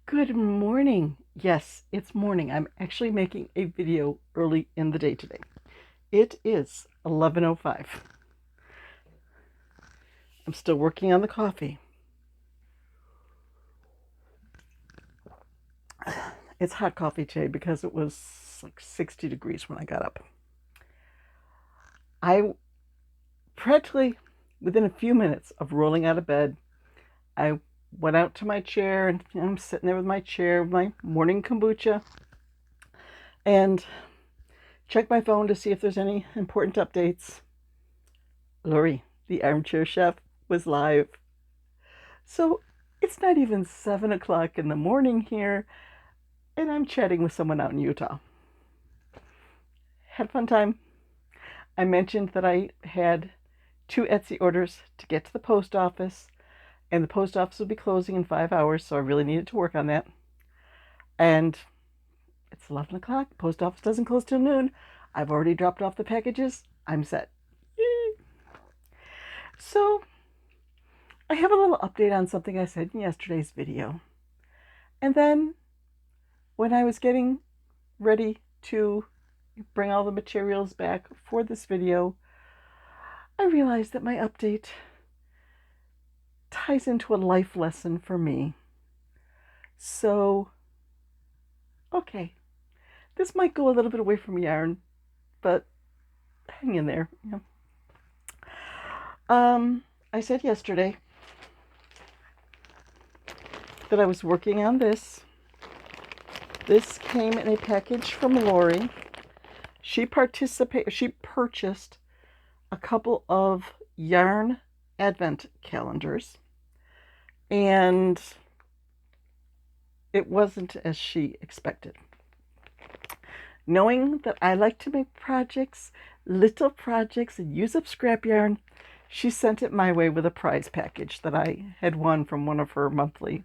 Good morning. Yes, it's morning. I'm actually making a video early in the day today. It is 11:05. I'm still working on the coffee. It's hot coffee today because it was like 60 degrees when I got up. I practically, within a few minutes of rolling out of bed, I went out to my chair and I'm sitting there with my chair, with my morning kombucha, and checked my phone to see if there's any important updates. Lori, the armchair chef, was live. So it's not even 7 o'clock in the morning here, and I'm chatting with someone out in Utah. Had a fun time. I mentioned that I had 2 Etsy orders to get to the post office, and the post office will be closing in 5 hours, so I really needed to work on that. And it's 11 o'clock. Post office doesn't close till noon. I've already dropped off the packages. I'm set. So I have a little update on something I said in yesterday's video. And then when I was getting ready to bring all the materials back for this video, I realized that my update ties into a life lesson for me. So, okay, this might go a little bit away from yarn, but hang in there. I said yesterday that I was working on this. This came in a package from Lori. She purchased a couple of yarn advent calendars, and it wasn't as she expected. Knowing that I like to make projects, little projects, and use up scrap yarn, she sent it my way with a prize package that I had won from one of her monthly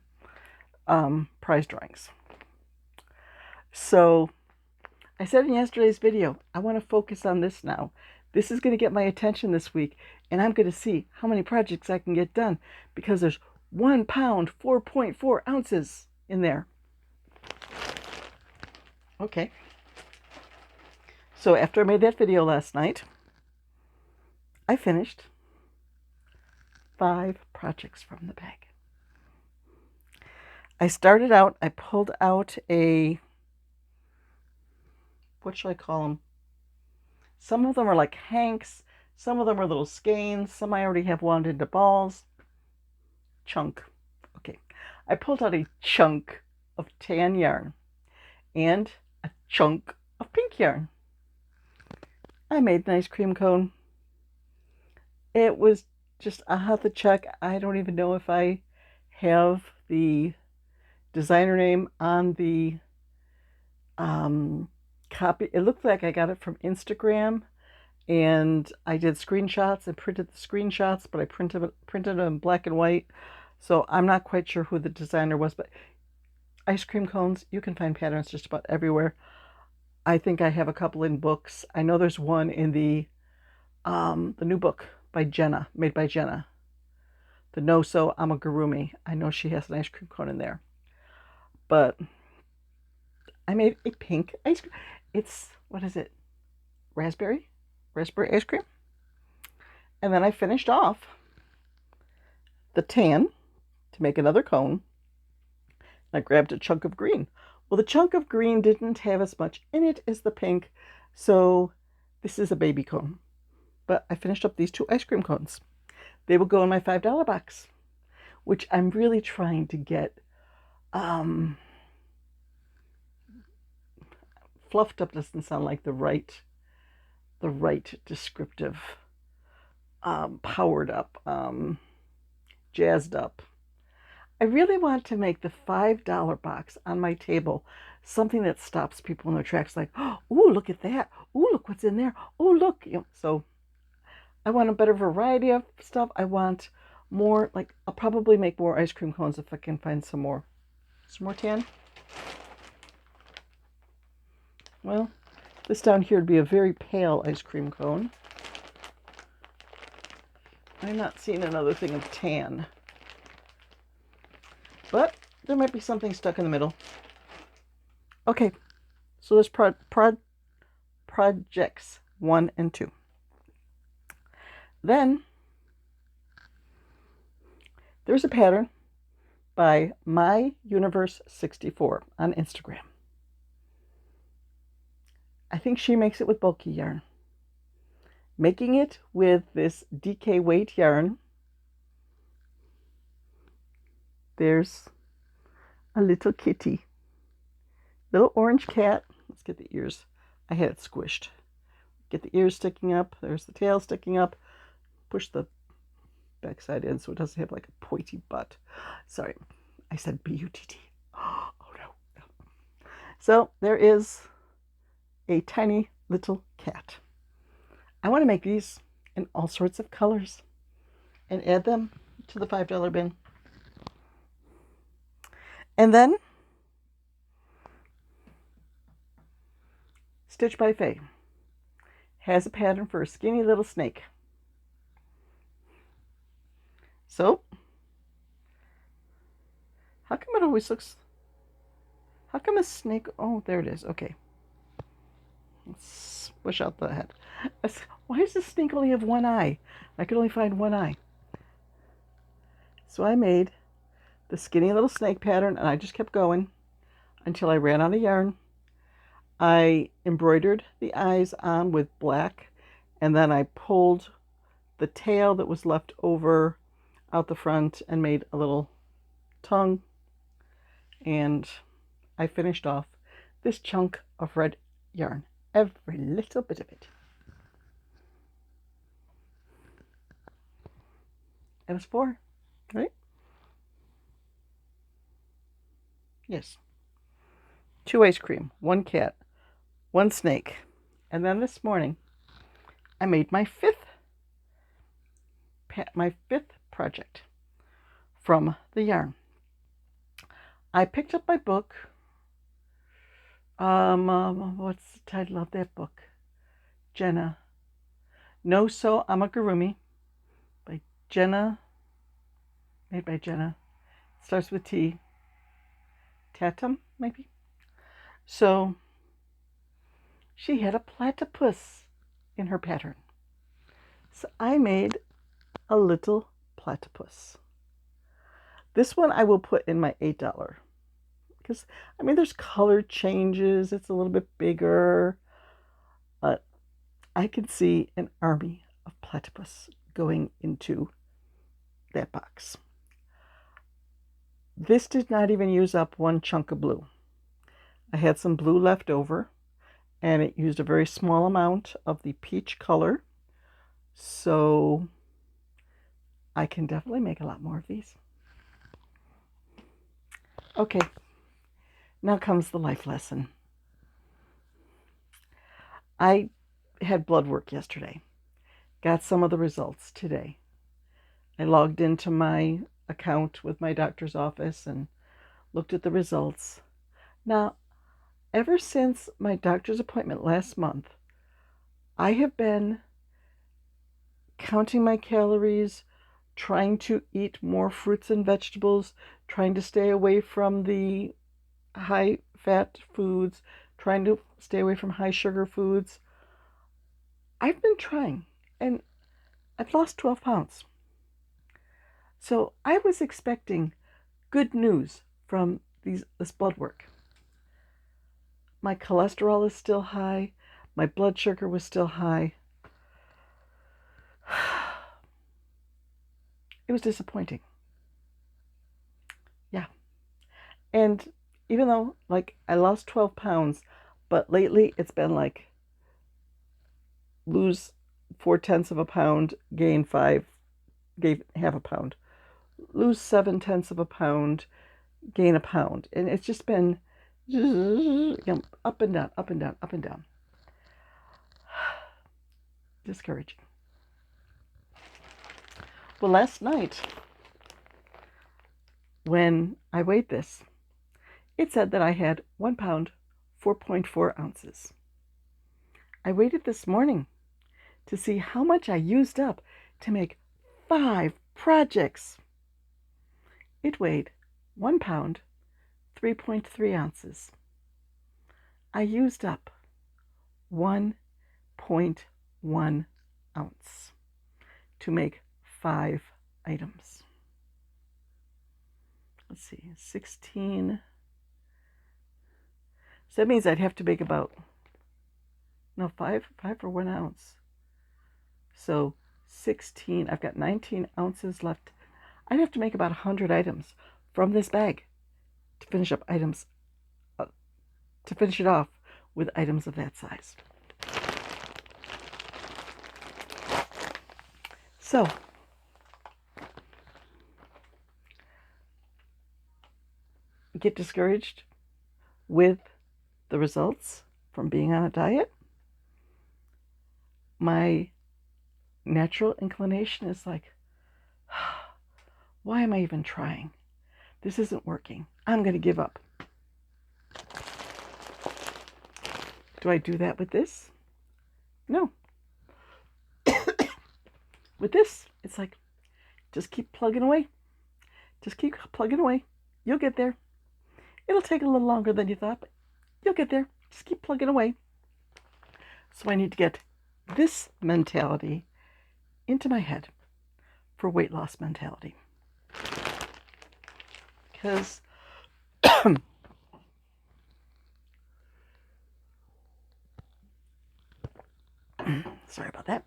prize drawings. So I said in yesterday's video, I want to focus on this now. This is going to get my attention this week, and I'm going to see how many projects I can get done because there's 1 pound, 4.4 ounces in there. Okay. So after I made that video last night, I finished 5 projects from the bag. I started out, I pulled out what shall I call them? Some of them are like hanks, some of them are little skeins, some I already have wound into balls. Chunk. Okay. I pulled out a chunk of tan yarn and a chunk of pink yarn. I made an ice cream cone. It was just, I'll have to check. I don't even know if I have the designer name on the copy. It looked like I got it from Instagram, and I did screenshots and printed the screenshots, but I printed it in black and white, so I'm not quite sure who the designer was. But ice cream cones, you can find patterns just about everywhere. I think I have a couple in books. I know there's one in the new book by Genna, made by Genna, the No-Sew Amigurumi. I know she has an ice cream cone in there. But I made a pink ice cream. It's, what is it? Raspberry ice cream. And then I finished off the tan to make another cone. And I grabbed a chunk of green. Well, the chunk of green didn't have as much in it as the pink, so this is a baby cone. But I finished up these 2 ice cream cones. They will go in my $5 box, which I'm really trying to get fluffed up. Doesn't sound like the right descriptive. Powered up, jazzed up. I really want to make the $5 box on my table something that stops people in their tracks, like, oh, look at that. Oh, look what's in there. Oh, look. So I want a better variety of stuff. I want more, like, I'll probably make more ice cream cones if I can find some more tan. Well, this down here would be a very pale ice cream cone. I'm not seeing another thing of tan. But there might be something stuck in the middle. Okay, so there's projects 1 and 2. Then there's a pattern by My Universe 64 on Instagram. I think she makes it with bulky yarn. Making it with this DK weight yarn. There's a little kitty. Little orange cat. Let's get the ears. I had it squished. Get the ears sticking up. There's the tail sticking up. Push the backside in so it doesn't have like a pointy butt. Sorry, I said B-U-T-T. Oh no. So there is a tiny little cat. I want to make these in all sorts of colors and add them to the $5 bin. And then Stitch by Faye has a pattern for a skinny little snake. So, how come it always looks... How come a snake... Oh, there it is. Okay. Let's push out the head. Why does the snake only have one eye? I could only find one eye. So I made the skinny little snake pattern, and I just kept going until I ran out of yarn. I embroidered the eyes on with black, and then I pulled the tail that was left over out the front and made a little tongue, and I finished off this chunk of red yarn, every little bit of it. It was 4, right? Yes. 2 ice cream, 1 cat, 1 snake. And then this morning, I made my fifth project from the yarn. I picked up my book. What's the title of that book? Genna. No-Sew Amigurumi by Genna. Made by Genna. It starts with T. Tatum, maybe? So, she had a platypus in her pattern. So I made a little platypus. This one I will put in my $8. Because, I mean, there's color changes. It's a little bit bigger. But I can see an army of platypus going into that box. This did not even use up 1 chunk of blue. I had some blue left over, and it used a very small amount of the peach color. So I can definitely make a lot more of these. Okay, now comes the life lesson. I had blood work yesterday. Got some of the results today. I logged into my account with my doctor's office and looked at the results. Now, ever since my doctor's appointment last month, I have been counting my calories, trying to eat more fruits and vegetables, trying to stay away from the high-fat foods, trying to stay away from high-sugar foods. I've been trying, and I've lost 12 pounds. So I was expecting good news from this blood work. My cholesterol is still high. My blood sugar was still high. It was disappointing. Yeah. And even though, like, I lost 12 pounds, but lately it's been like lose 4/10 of a pound, gain half a pound. Lose 7/10 of a pound, gain a pound. And it's just been up and down, up and down, up and down. Discouraging. Well, last night, when I weighed this, it said that I had 1 pound, 4.4 ounces. I weighed it this morning to see how much I used up to make 5 projects. It weighed 1 pound, 3.3 ounces. I used up 1.1 ounce to make 5 items. Let's see, 16. So that means I'd have to make about, no, 5 for 1 ounce. So 16, I've got 19 ounces left. I'd have to make about 100 items from this bag to finish up items, to finish it off with items of that size. So, get discouraged with the results from being on a diet? My natural inclination is like, why am I even trying? This isn't working. I'm going to give up. Do I do that with this? No. With this, it's like, just keep plugging away. Just keep plugging away. You'll get there. It'll take a little longer than you thought, but you'll get there. Just keep plugging away. So I need to get this mentality into my head for weight loss mentality. Because sorry about that.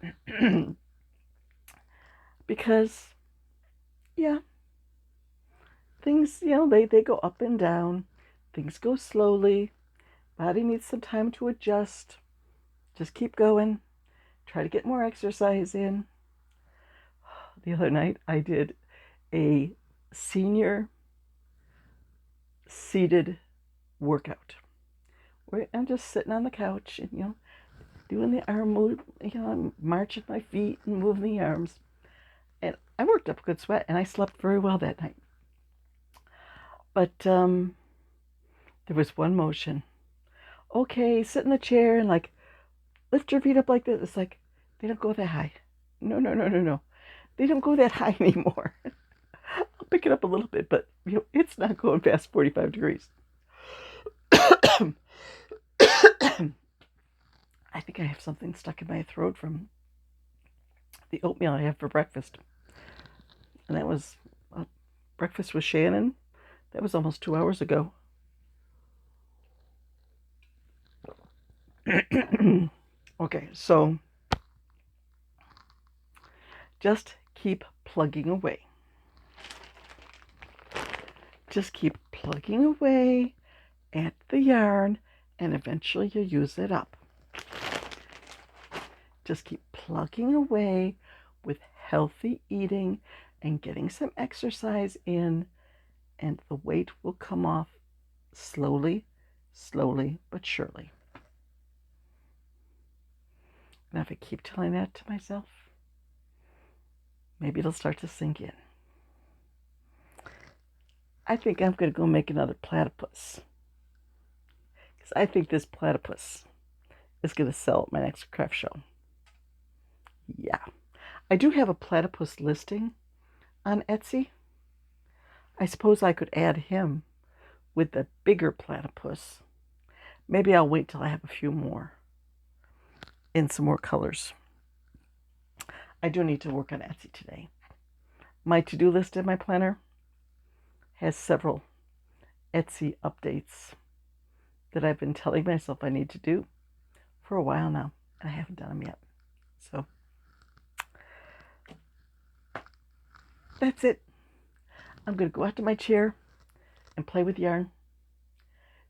Because, yeah, things, they go up and down. Things go slowly. Body needs some time to adjust. Just keep going. Try to get more exercise in. The other night, I did a senior seated workout where I'm just sitting on the couch and, doing the arm move, I'm marching my feet and moving the arms. And I worked up a good sweat, and I slept very well that night. But there was one motion. Okay, sit in the chair and lift your feet up like this. It's like, they don't go that high. No. They don't go that high anymore. I'll pick it up a little bit, but it's not going past 45 degrees. I think I have something stuck in my throat from the oatmeal I have for breakfast. And that was breakfast with Shannon. That was almost 2 hours ago. Okay, so just keep plugging away. Just keep plugging away at the yarn, and eventually you'll use it up. Just keep plugging away with healthy eating and getting some exercise in, and the weight will come off slowly but surely. Now, if I keep telling that to myself, maybe it'll start to sink in. I think I'm going to go make another platypus, because I think this platypus is going to sell at my next craft show. Yeah. I do have a platypus listing on Etsy. I suppose I could add him with the bigger platypus. Maybe I'll wait till I have a few more in some more colors. I do need to work on Etsy today. My to-do list in my planner has several Etsy updates that I've been telling myself I need to do for a while now, and I haven't done them yet. So that's it. I'm going to go out to my chair and play with yarn.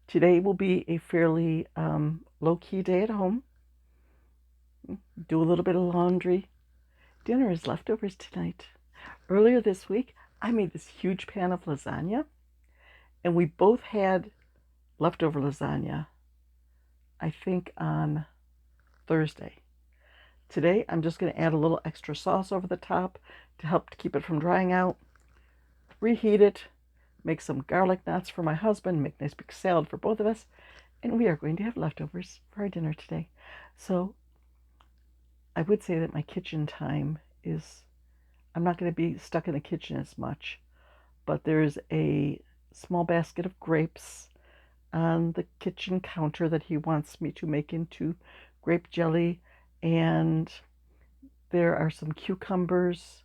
Today will be a fairly low-key day at home. Do a little bit of laundry. Dinner is leftovers tonight. Earlier this week, I made this huge pan of lasagna, and we both had leftover lasagna, I think, on Thursday. Today, I'm just going to add a little extra sauce over the top to help to keep it from drying out. Reheat it, make some garlic knots for my husband, make a nice big salad for both of us, and we are going to have leftovers for our dinner today. So I would say that my kitchen time is, I'm not going to be stuck in the kitchen as much, but there's a small basket of grapes on the kitchen counter that he wants me to make into grape jelly, and there are some cucumbers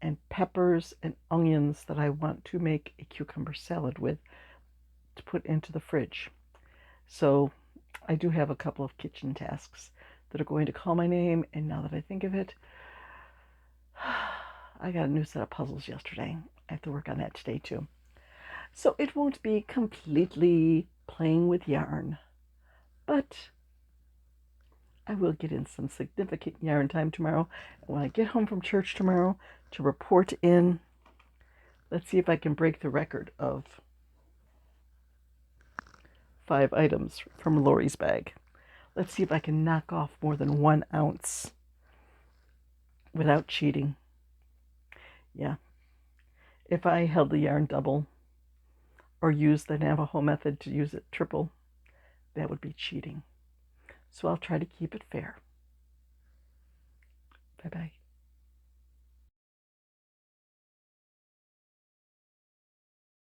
and peppers and onions that I want to make a cucumber salad with to put into the fridge. So I do have a couple of kitchen tasks that are going to call my name, and now that I think of it, I got a new set of puzzles yesterday. I have to work on that today too. So it won't be completely playing with yarn, but I will get in some significant yarn time tomorrow. And when I get home from church tomorrow to report in, let's see if I can break the record of 5 items from Lori's bag. Let's see if I can knock off more than 1 ounce without cheating. Yeah. If I held the yarn double or used the Navajo method to use it triple, that would be cheating. So I'll try to keep it fair. Bye-bye.